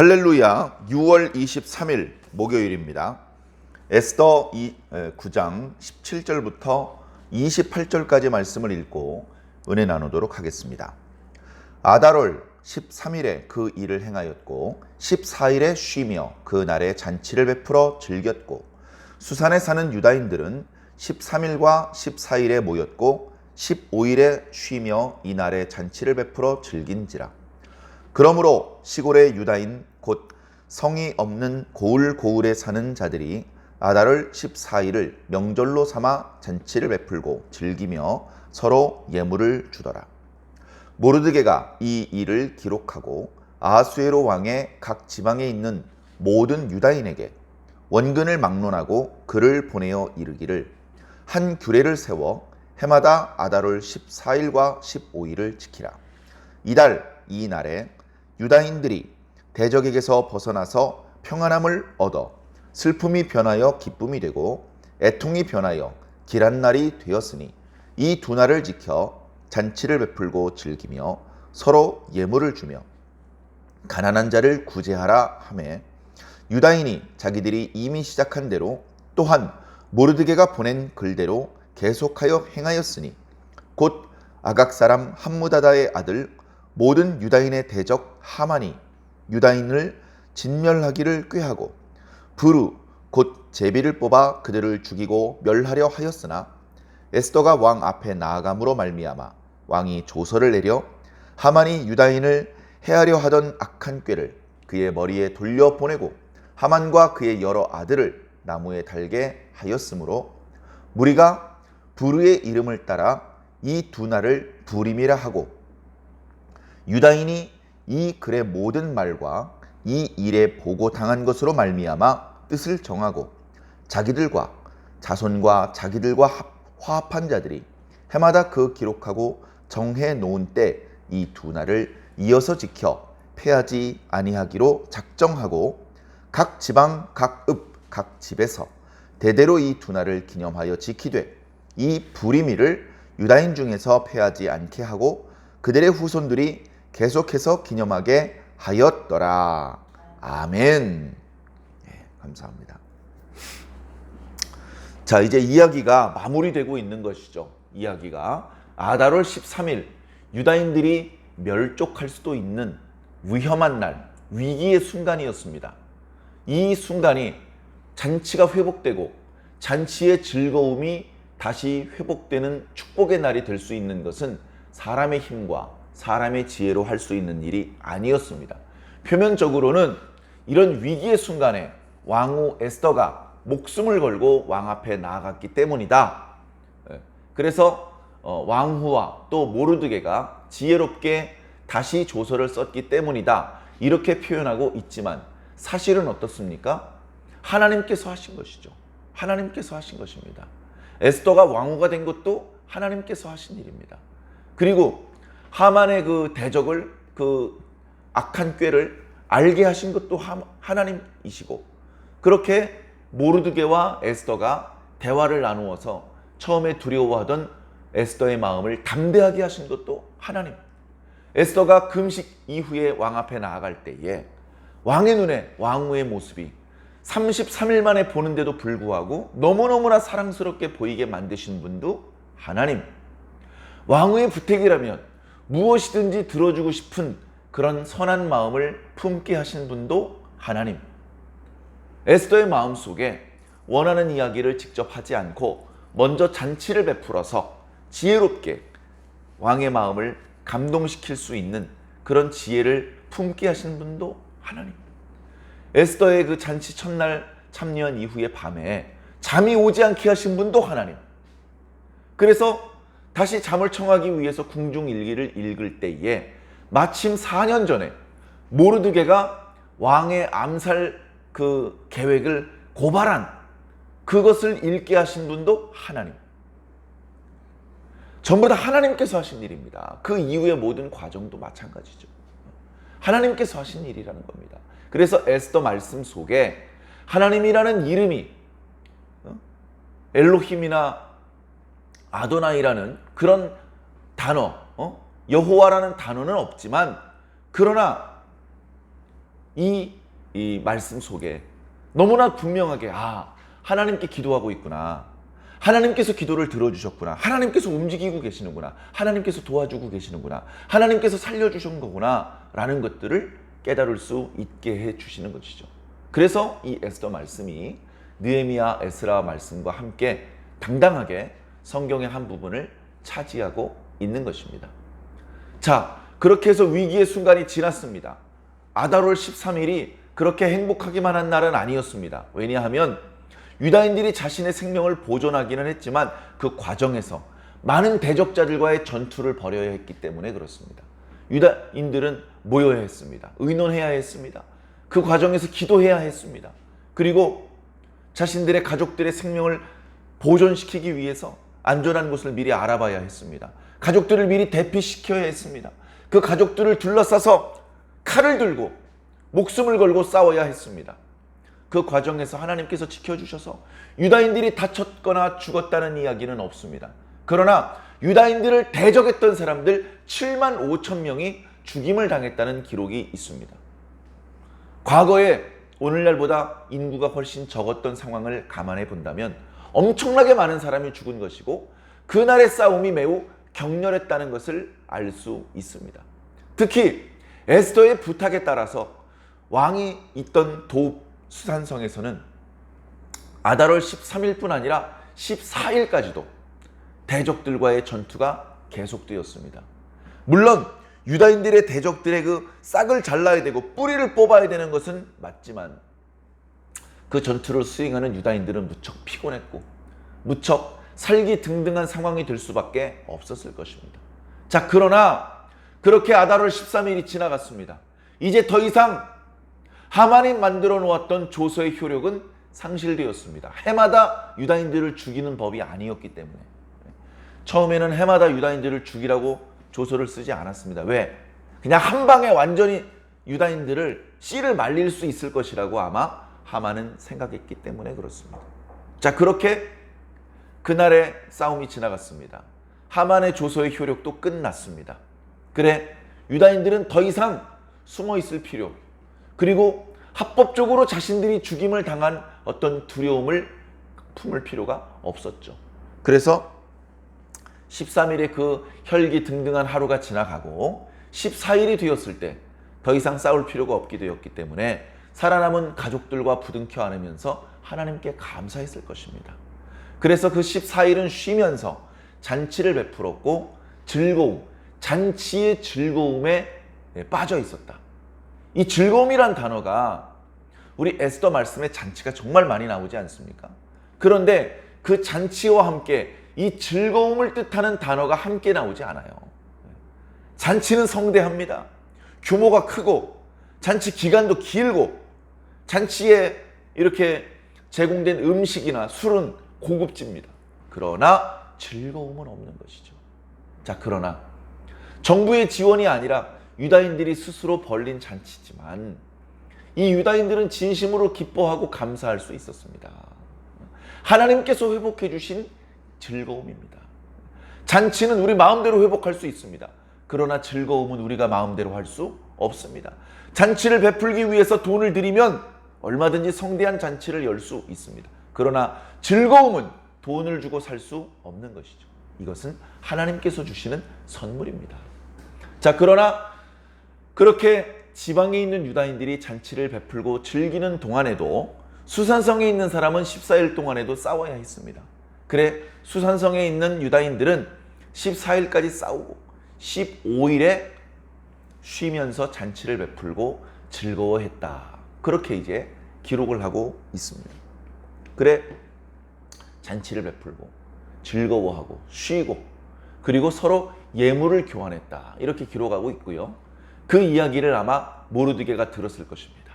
할렐루야. 6월 23일 목요일입니다. 에스더 9장 17절부터 28절까지 말씀을 읽고 은혜 나누도록 하겠습니다. 아달월 13일에 그 일을 행하였고 14일에 쉬며 그 날에 잔치를 베풀어 즐겼고 수산에 사는 유다인들은 13일과 14일에 모였고 15일에 쉬며 이 날에 잔치를 베풀어 즐긴지라. 그러므로 시골의 유다인 곧 성이 없는 고을고을에 사는 자들이 아달월 14일을 명절로 삼아 잔치를 베풀고 즐기며 서로 예물을 주더라. 모르드게가 이 일을 기록하고 아하수에로 왕의 각 지방에 있는 모든 유다인에게 원근을 막론하고 글을 보내어 이르기를 한 규례를 세워 해마다 아달월 14일과 15일을 지키라. 이달 이 날에 유다인들이 대적에게서 벗어나서 평안함을 얻어 슬픔이 변하여 기쁨이 되고 애통이 변하여 길한 날이 되었으니 이 두 날을 지켜 잔치를 베풀고 즐기며 서로 예물을 주며 가난한 자를 구제하라 하매 유다인이 자기들이 이미 시작한 대로 또한 모르드게가 보낸 글대로 계속하여 행하였으니 곧 아각 사람 함무다다의 아들 모든 유다인의 대적 하만이 유다인을 진멸하기를 꾀하고 부르 곧 제비를 뽑아 그들을 죽이고 멸하려 하였으나 에스더가 왕 앞에 나아감으로 말미암아 왕이 조서를 내려 하만이 유다인을 해하려 하던 악한 꾀를 그의 머리에 돌려보내고 하만과 그의 여러 아들을 나무에 달게 하였으므로 무리가 부르의 이름을 따라 이 두 날을 부림이라 하고 유다인이 이 글의 모든 말과 이 일에 보고당한 것으로 말미암아 뜻을 정하고 자기들과 자손과 자기들과 화합한 자들이 해마다 그 기록하고 정해 놓은 때 이 두 날을 이어서 지켜 패하지 아니하기로 작정하고 각 지방 각 읍 각 집에서 대대로 이 두 날을 기념하여 지키되 이 부림일을 유다인 중에서 패하지 않게 하고 그들의 후손들이 계속해서 기념하게 하였더라. 아멘. 네, 감사합니다. 자, 이제 이야기가 마무리되고 있는 것이죠. 이야기가 아달월 13일 유다인들이 멸족할 수도 있는 위험한 날, 위기의 순간이었습니다. 이 순간이 잔치가 회복되고 잔치의 즐거움이 다시 회복되는 축복의 날이 될 수 있는 것은 사람의 힘과 사람의 지혜로 할 수 있는 일이 아니었습니다. 표면적으로는 이런 위기의 순간에 왕후 에스더가 목숨을 걸고 왕 앞에 나아갔기 때문이다. 그래서 왕후와 또 모르드게가 지혜롭게 다시 조서를 썼기 때문이다. 이렇게 표현하고 있지만 사실은 어떻습니까? 하나님께서 하신 것이죠. 하나님께서 하신 것입니다. 에스더가 왕후가 된 것도 하나님께서 하신 일입니다. 그리고 하만의 그 대적을, 그 악한 꾀를 알게 하신 것도 하나님이시고, 그렇게 모르드게와 에스더가 대화를 나누어서 처음에 두려워하던 에스더의 마음을 담대하게 하신 것도 하나님. 에스더가 금식 이후에 왕 앞에 나아갈 때에 왕의 눈에 왕후의 모습이 33일 만에 보는데도 불구하고 너무너무나 사랑스럽게 보이게 만드신 분도 하나님. 왕후의 부택이라면 무엇이든지 들어주고 싶은 그런 선한 마음을 품게 하신 분도 하나님. 에스더의 마음속에 원하는 이야기를 직접 하지 않고 먼저 잔치를 베풀어서 지혜롭게 왕의 마음을 감동시킬 수 있는 그런 지혜를 품게 하신 분도 하나님. 에스더의 그 잔치 첫날 참여한 이후의 밤에 잠이 오지 않게 하신 분도 하나님. 그래서 다시 잠을 청하기 위해서 궁중일기를 읽을 때에 마침 4년 전에 모르드게가 왕의 암살 그 계획을 고발한 그것을 읽게 하신 분도 하나님. 전부 다 하나님께서 하신 일입니다. 그 이후의 모든 과정도 마찬가지죠. 하나님께서 하신 일이라는 겁니다. 그래서 에스더 말씀 속에 하나님이라는 이름이 엘로힘이나 아도나이라는 그런 단어, 여호와라는 단어는 없지만 그러나 이 말씀 속에 너무나 분명하게 하나님께 기도하고 있구나. 하나님께서 기도를 들어주셨구나. 하나님께서 움직이고 계시는구나. 하나님께서 도와주고 계시는구나. 하나님께서 살려주신 거구나. 라는 것들을 깨달을 수 있게 해주시는 것이죠. 그래서 이 에스더 말씀이 느헤미야, 에스라 말씀과 함께 당당하게 성경의 한 부분을 차지하고 있는 것입니다. 자, 그렇게 해서 위기의 순간이 지났습니다. 아달월 13일이 그렇게 행복하기만 한 날은 아니었습니다. 왜냐하면 유다인들이 자신의 생명을 보존하기는 했지만 그 과정에서 많은 대적자들과의 전투를 벌여야 했기 때문에 그렇습니다. 유다인들은 모여야 했습니다. 의논해야 했습니다. 그 과정에서 기도해야 했습니다. 그리고 자신들의 가족들의 생명을 보존시키기 위해서 안전한 곳을 미리 알아봐야 했습니다. 가족들을 미리 대피시켜야 했습니다. 그 가족들을 둘러싸서 칼을 들고 목숨을 걸고 싸워야 했습니다. 그 과정에서 하나님께서 지켜주셔서 유다인들이 다쳤거나 죽었다는 이야기는 없습니다. 그러나 유다인들을 대적했던 사람들 7만 5천 명이 죽임을 당했다는 기록이 있습니다. 과거에 오늘날보다 인구가 훨씬 적었던 상황을 감안해 본다면 엄청나게 많은 사람이 죽은 것이고 그날의 싸움이 매우 격렬했다는 것을 알 수 있습니다. 특히 에스더의 부탁에 따라서 왕이 있던 도읍 수산성에서는 아달월 13일뿐 아니라 14일까지도 대적들과의 전투가 계속되었습니다. 물론 유다인들의 대적들의 그 싹을 잘라야 되고 뿌리를 뽑아야 되는 것은 맞지만 그 전투를 수행하는 유다인들은 무척 피곤했고 무척 살기 등등한 상황이 될 수밖에 없었을 것입니다. 자, 그러나 그렇게 아달월 13일이 지나갔습니다. 이제 더 이상 하만이 만들어 놓았던 조서의 효력은 상실되었습니다. 해마다 유다인들을 죽이는 법이 아니었기 때문에 처음에는 해마다 유다인들을 죽이라고 조서를 쓰지 않았습니다. 왜? 그냥 한 방에 완전히 유다인들을 씨를 말릴 수 있을 것이라고 아마 하만은 생각했기 때문에 그렇습니다. 자, 그렇게 그날의 싸움이 지나갔습니다. 하만의 조서의 효력도 끝났습니다. 그래, 유다인들은 더 이상 숨어 있을 필요, 그리고 합법적으로 자신들이 죽임을 당한 어떤 두려움을 품을 필요가 없었죠. 그래서 13일의 그 혈기 등등한 하루가 지나가고 14일이 되었을 때 더 이상 싸울 필요가 없게 되었기 때문에 살아남은 가족들과 부둥켜 안으면서 하나님께 감사했을 것입니다. 그래서 그 14일은 쉬면서 잔치를 베풀었고 즐거움, 잔치의 즐거움에 빠져 있었다. 이 즐거움이란 단어가 우리 에스더 말씀에 잔치가 정말 많이 나오지 않습니까? 그런데 그 잔치와 함께 이 즐거움을 뜻하는 단어가 함께 나오지 않아요. 잔치는 성대합니다. 규모가 크고 잔치 기간도 길고 잔치에 이렇게 제공된 음식이나 술은 고급집니다. 그러나 즐거움은 없는 것이죠. 자, 그러나 정부의 지원이 아니라 유다인들이 스스로 벌린 잔치지만 이 유다인들은 진심으로 기뻐하고 감사할 수 있었습니다. 하나님께서 회복해 주신 즐거움입니다. 잔치는 우리 마음대로 회복할 수 있습니다. 그러나 즐거움은 우리가 마음대로 할 수 없습니다. 잔치를 베풀기 위해서 돈을 들이면 얼마든지 성대한 잔치를 열 수 있습니다. 그러나 즐거움은 돈을 주고 살 수 없는 것이죠. 이것은 하나님께서 주시는 선물입니다. 자, 그러나 그렇게 지방에 있는 유다인들이 잔치를 베풀고 즐기는 동안에도 수산성에 있는 사람은 14일 동안에도 싸워야 했습니다. 그래, 수산성에 있는 유다인들은 14일까지 싸우고 15일에 쉬면서 잔치를 베풀고 즐거워했다. 그렇게 이제 기록을 하고 있습니다. 그래, 잔치를 베풀고 즐거워하고 쉬고 그리고 서로 예물을 교환했다. 이렇게 기록하고 있고요. 그 이야기를 아마 모르드게가 들었을 것입니다.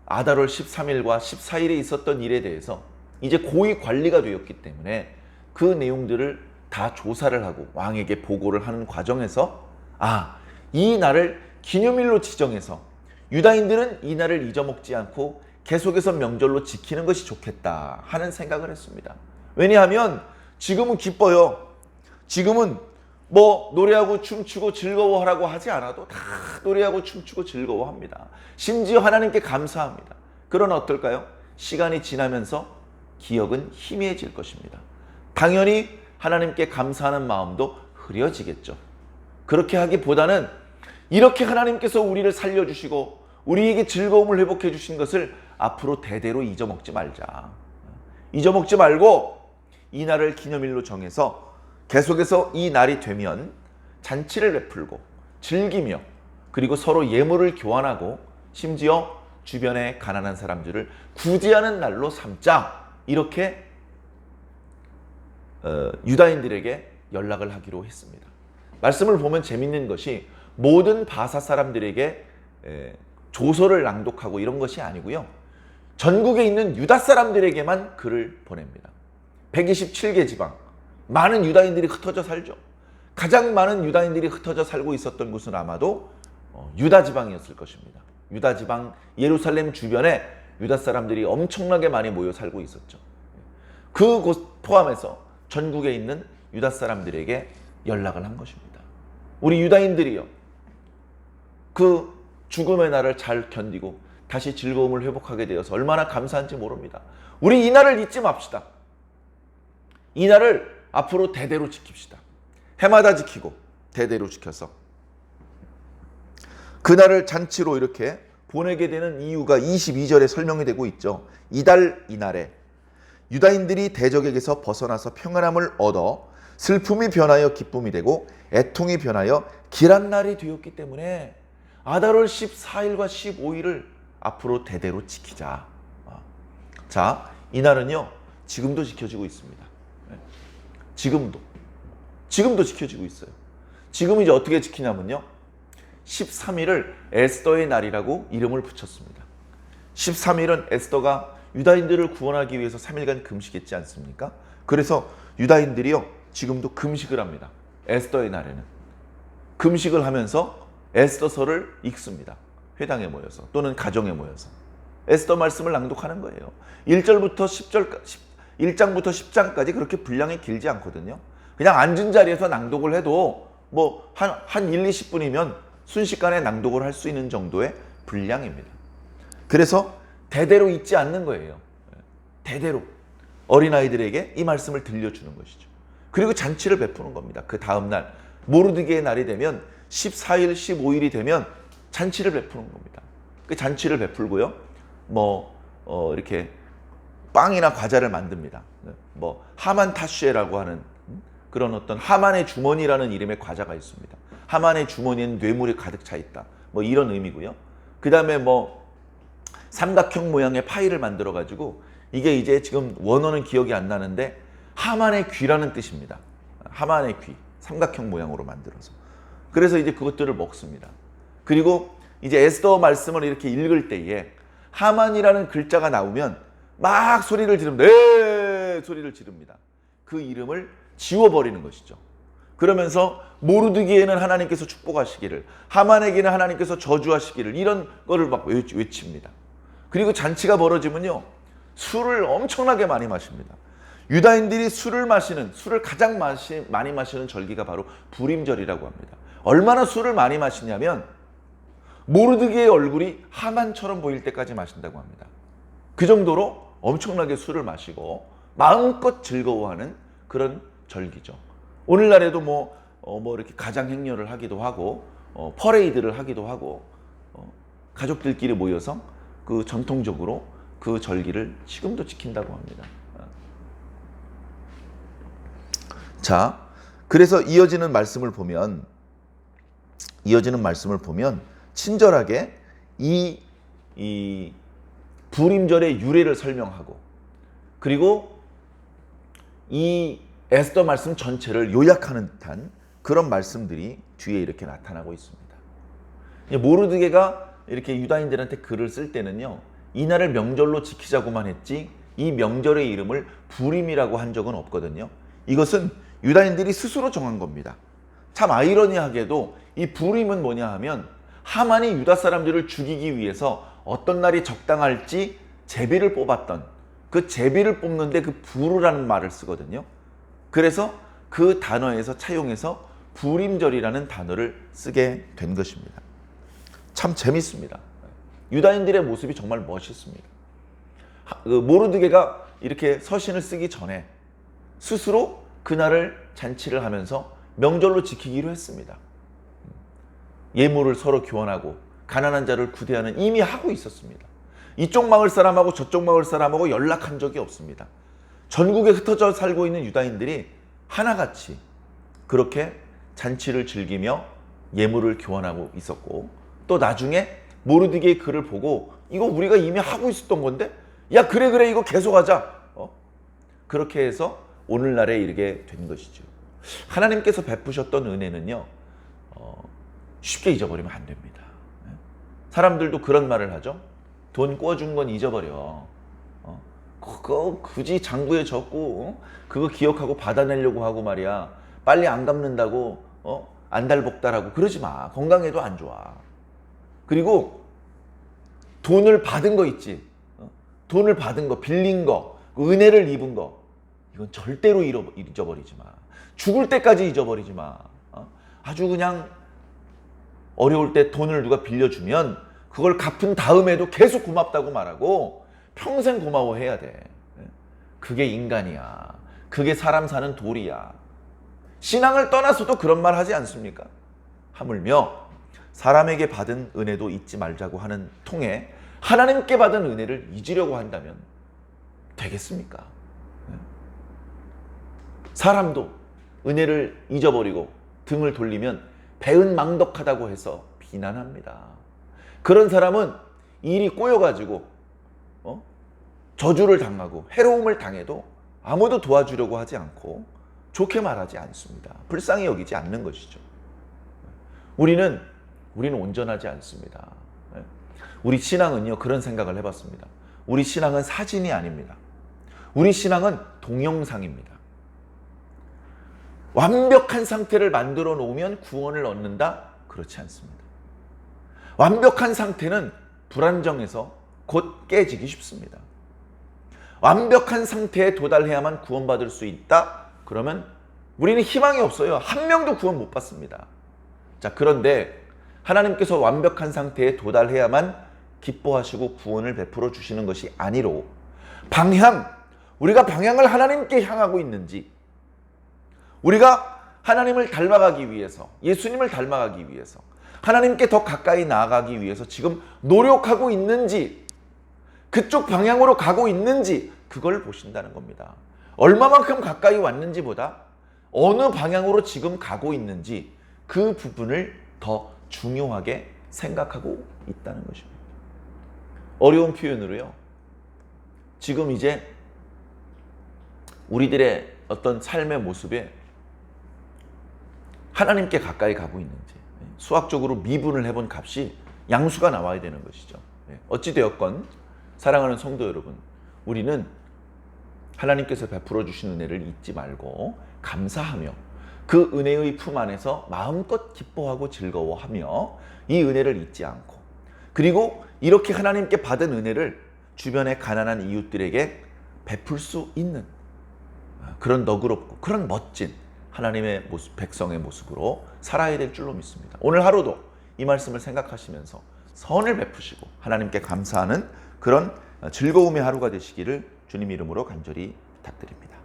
아달월 13일과 14일에 있었던 일에 대해서 이제 고위 관리가 되었기 때문에 그 내용들을 다 조사를 하고 왕에게 보고를 하는 과정에서 이 날을 기념일로 지정해서 유다인들은 이 날을 잊어먹지 않고 계속해서 명절로 지키는 것이 좋겠다 하는 생각을 했습니다. 왜냐하면 지금은 기뻐요. 지금은 뭐 노래하고 춤추고 즐거워하라고 하지 않아도 다 노래하고 춤추고 즐거워합니다. 심지어 하나님께 감사합니다. 그러나 어떨까요? 시간이 지나면서 기억은 희미해질 것입니다. 당연히 하나님께 감사하는 마음도 흐려지겠죠. 그렇게 하기보다는 이렇게 하나님께서 우리를 살려주시고 우리에게 즐거움을 회복해 주신 것을 앞으로 대대로 잊어먹지 말자. 잊어먹지 말고 이 날을 기념일로 정해서 계속해서 이 날이 되면 잔치를 베풀고 즐기며 그리고 서로 예물을 교환하고 심지어 주변의 가난한 사람들을 구제하는 날로 삼자. 이렇게 유다인들에게 연락을 하기로 했습니다. 말씀을 보면 재밌는 것이 모든 바사 사람들에게 조서를 낭독하고 이런 것이 아니고요. 전국에 있는 유다 사람들에게만 글을 보냅니다. 127개 지방, 많은 유다인들이 흩어져 살죠. 가장 많은 유다인들이 흩어져 살고 있었던 곳은 아마도 유다 지방이었을 것입니다. 유다 지방 예루살렘 주변에 유다 사람들이 엄청나게 많이 모여 살고 있었죠. 그곳 포함해서 전국에 있는 유다 사람들에게 연락을 한 것입니다. 우리 유다인들이요, 그 죽음의 날을 잘 견디고 다시 즐거움을 회복하게 되어서 얼마나 감사한지 모릅니다. 우리 이 날을 잊지 맙시다. 이 날을 앞으로 대대로 지킵시다. 해마다 지키고 대대로 지켜서 그날을 잔치로 이렇게 보내게 되는 이유가 22절에 설명이 되고 있죠. 이달 이날에 유다인들이 대적에게서 벗어나서 평안함을 얻어 슬픔이 변하여 기쁨이 되고 애통이 변하여 길한 날이 되었기 때문에 아달월 14일과 15일을 앞으로 대대로 지키자. 자, 이날은요 지금도 지켜지고 있습니다. 지금도 지켜지고 있어요. 지금 이제 어떻게 지키냐면요, 13일을 에스더의 날이라고 이름을 붙였습니다. 13일은 에스더가 유다인들을 구원하기 위해서 3일간 금식했지 않습니까? 그래서 유다인들이요 지금도 금식을 합니다. 에스더의 날에는 금식을 하면서 에스더서를 읽습니다. 회당에 모여서 또는 가정에 모여서 에스더 말씀을 낭독하는 거예요. 1절부터 1장부터 10장까지 그렇게 분량이 길지 않거든요. 그냥 앉은 자리에서 낭독을 해도 뭐 한 1, 20분이면 순식간에 낭독을 할 수 있는 정도의 분량입니다. 그래서 대대로 잊지 않는 거예요. 대대로 어린아이들에게 이 말씀을 들려주는 것이죠. 그리고 잔치를 베푸는 겁니다. 그 다음 날 모르드게의 날이 되면 14일, 15일이 되면 잔치를 베푸는 겁니다. 그 잔치를 베풀고요. 이렇게 빵이나 과자를 만듭니다. 뭐 하만 타슈에라고 하는 그런 어떤 하만의 주머니라는 이름의 과자가 있습니다. 하만의 주머니에는 뇌물이 가득 차 있다. 뭐 이런 의미고요. 그 다음에 삼각형 모양의 파이를 만들어 가지고 이게 이제 지금 원어는 기억이 안 나는데 하만의 귀라는 뜻입니다. 하만의 귀, 삼각형 모양으로 만들어서. 그래서 이제 그것들을 먹습니다. 그리고 이제 에스더 말씀을 이렇게 읽을 때에 하만이라는 글자가 나오면 막 소리를 지릅니다. 네! 소리를 지릅니다. 그 이름을 지워버리는 것이죠. 그러면서 모르드게에는 하나님께서 축복하시기를, 하만에게는 하나님께서 저주하시기를, 이런 거를 막 외칩니다. 그리고 잔치가 벌어지면요 술을 엄청나게 많이 마십니다. 유다인들이 술을 가장 많이 마시는 절기가 바로 부림절이라고 합니다. 얼마나 술을 많이 마시냐면 모르드게의 얼굴이 하만처럼 보일 때까지 마신다고 합니다. 그 정도로 엄청나게 술을 마시고 마음껏 즐거워하는 그런 절기죠. 오늘날에도 이렇게 가장 행렬을 하기도 하고 퍼레이드를 하기도 하고 가족들끼리 모여서 그 전통적으로 그 절기를 지금도 지킨다고 합니다. 자, 그래서 이어지는 말씀을 보면 친절하게 이 부림절의 유래를 설명하고 그리고 이 에스더 말씀 전체를 요약하는 듯한 그런 말씀들이 뒤에 이렇게 나타나고 있습니다. 모르드게가 이렇게 유다인들한테 글을 쓸 때는요, 이 날을 명절로 지키자고만 했지 이 명절의 이름을 부림이라고 한 적은 없거든요. 이것은 유다인들이 스스로 정한 겁니다. 참 아이러니하게도 이 부림은 뭐냐 하면 하만이 유다 사람들을 죽이기 위해서 어떤 날이 적당할지 제비를 뽑았던 그 제비를 뽑는데 그 부르라는 말을 쓰거든요. 그래서 그 단어에서 차용해서 부림절이라는 단어를 쓰게 된 것입니다. 참 재밌습니다. 유다인들의 모습이 정말 멋있습니다. 모르드게가 이렇게 서신을 쓰기 전에 스스로 그날을 잔치를 하면서 명절로 지키기로 했습니다. 예물을 서로 교환하고 가난한 자를 구대하는 이미 하고 있었습니다. 이쪽 마을 사람하고 저쪽 마을 사람하고 연락한 적이 없습니다. 전국에 흩어져 살고 있는 유다인들이 하나같이 그렇게 잔치를 즐기며 예물을 교환하고 있었고, 또 나중에 모르드게의 글을 보고 이거 우리가 이미 하고 있었던 건데, 야 그래 이거 계속하자. 그렇게 해서 오늘날에 이르게 된 것이죠. 하나님께서 베푸셨던 은혜는요, 쉽게 잊어버리면 안 됩니다. 사람들도 그런 말을 하죠. 돈 꿔준 건 잊어버려. 그거 굳이 장부에 적고 그거 기억하고 받아내려고 하고 말이야. 빨리 안 갚는다고 안달복달하고 그러지 마. 건강에도 안 좋아. 그리고 돈을 받은 거 있지. 돈을 받은 거, 빌린 거, 은혜를 입은 거, 이건 절대로 잊어버리지 마. 죽을 때까지 잊어버리지 마. 아주 그냥 어려울 때 돈을 누가 빌려주면 그걸 갚은 다음에도 계속 고맙다고 말하고 평생 고마워해야 돼. 그게 인간이야. 그게 사람 사는 도리야. 신앙을 떠나서도 그런 말 하지 않습니까? 하물며 사람에게 받은 은혜도 잊지 말자고 하는 통에 하나님께 받은 은혜를 잊으려고 한다면 되겠습니까? 사람도 은혜를 잊어버리고 등을 돌리면 배은망덕하다고 해서 비난합니다. 그런 사람은 일이 꼬여가지고 저주를 당하고 해로움을 당해도 아무도 도와주려고 하지 않고 좋게 말하지 않습니다. 불쌍히 여기지 않는 것이죠. 우리는 온전하지 않습니다. 우리 신앙은요, 그런 생각을 해봤습니다. 우리 신앙은 사진이 아닙니다. 우리 신앙은 동영상입니다. 완벽한 상태를 만들어 놓으면 구원을 얻는다? 그렇지 않습니다. 완벽한 상태는 불안정해서 곧 깨지기 쉽습니다. 완벽한 상태에 도달해야만 구원받을 수 있다? 그러면 우리는 희망이 없어요. 한 명도 구원 못 받습니다. 자, 그런데 하나님께서 완벽한 상태에 도달해야만 기뻐하시고 구원을 베풀어 주시는 것이 아니로 우리가 방향을 하나님께 향하고 있는지, 우리가 하나님을 닮아가기 위해서, 예수님을 닮아가기 위해서, 하나님께 더 가까이 나아가기 위해서 지금 노력하고 있는지, 그쪽 방향으로 가고 있는지, 그걸 보신다는 겁니다. 얼마만큼 가까이 왔는지보다 어느 방향으로 지금 가고 있는지, 그 부분을 더 중요하게 생각하고 있다는 것입니다. 어려운 표현으로요, 지금 이제 우리들의 어떤 삶의 모습에 하나님께 가까이 가고 있는지, 수학적으로 미분을 해본 값이 양수가 나와야 되는 것이죠. 어찌되었건 사랑하는 성도 여러분, 우리는 하나님께서 베풀어 주신 은혜를 잊지 말고 감사하며 그 은혜의 품 안에서 마음껏 기뻐하고 즐거워하며 이 은혜를 잊지 않고, 그리고 이렇게 하나님께 받은 은혜를 주변의 가난한 이웃들에게 베풀 수 있는 그런 너그럽고 그런 멋진 하나님의 모습, 백성의 모습으로 살아야 될 줄로 믿습니다. 오늘 하루도 이 말씀을 생각하시면서 선을 베푸시고 하나님께 감사하는 그런 즐거움의 하루가 되시기를 주님 이름으로 간절히 부탁드립니다.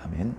아멘.